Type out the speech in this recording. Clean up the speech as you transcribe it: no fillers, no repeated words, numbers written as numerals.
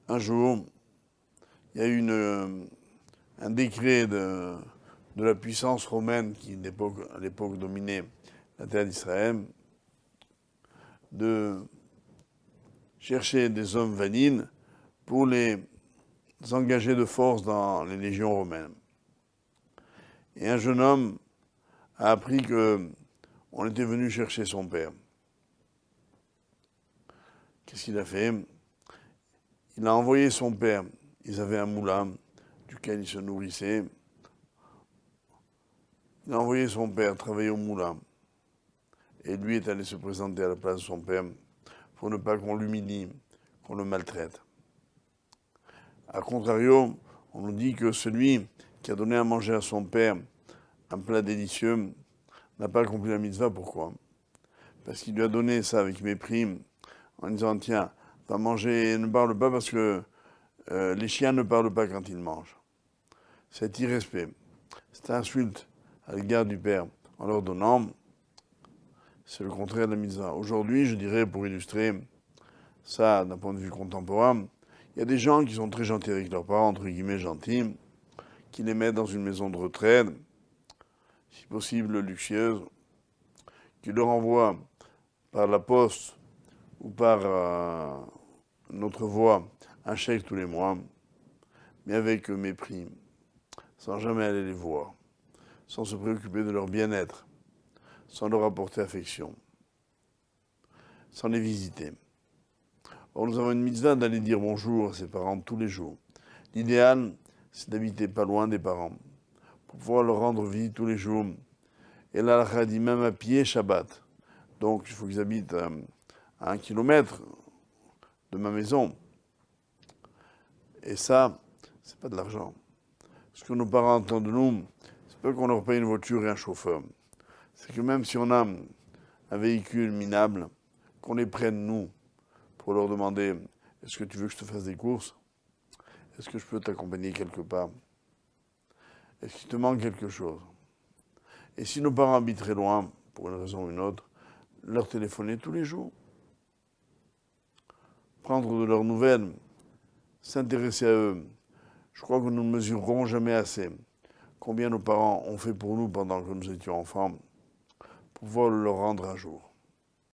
Un jour, il y a eu un décret de la puissance romaine qui, à l'époque, dominait la terre d'Israël, de chercher des hommes valides pour les engager de force dans les légions romaines. Et un jeune homme a appris qu'on était venu chercher son père. Qu'est-ce qu'il a fait? Il a envoyé son père. Ils avaient un moulin duquel il se nourrissait. Il a envoyé son père travailler au moulin. Et lui est allé se présenter à la place de son père pour ne pas qu'on l'humilie, qu'on le maltraite. A contrario, on nous dit que celui qui a donné à manger à son père un plat délicieux n'a pas accompli la mitzvah. Pourquoi? Parce qu'il lui a donné ça avec mépris, en disant tiens, va manger et ne parle pas parce que les chiens ne parlent pas quand ils mangent. Cet irrespect, cette insulte à l'égard du père en leur donnant, c'est le contraire de la mitzvah. Aujourd'hui, je dirais, pour illustrer ça d'un point de vue contemporain, il y a des gens qui sont très gentils avec leurs parents, entre guillemets gentils, qui les mettent dans une maison de retraite, si possible luxueuse, qui leur envoient par la poste ou par notre voie un chèque tous les mois, mais avec mépris, sans jamais aller les voir, sans se préoccuper de leur bien-être, sans leur apporter affection, sans les visiter. Or, nous avons une mitzvah d'aller dire bonjour à ses parents tous les jours. L'idéal, c'est d'habiter pas loin des parents, pour pouvoir leur rendre visite tous les jours. Et là, la dit même à pied, Shabbat. Donc, il faut qu'ils habitent à 1 kilomètre de ma maison. Et ça, c'est pas de l'argent. Ce que nos parents attendent de nous, c'est pas qu'on leur paye une voiture et un chauffeur. C'est que même si on a un véhicule minable, qu'on les prenne, nous, pour leur demander « Est-ce que tu veux que je te fasse des courses? Est-ce que je peux t'accompagner quelque part? Est-ce qu'il te manque quelque chose ?» Et si nos parents habitent très loin, pour une raison ou une autre, leur téléphoner tous les jours. Prendre de leurs nouvelles, s'intéresser à eux. Je crois que nous ne mesurerons jamais assez combien nos parents ont fait pour nous pendant que nous étions enfants, pour pouvoir le leur rendre un jour.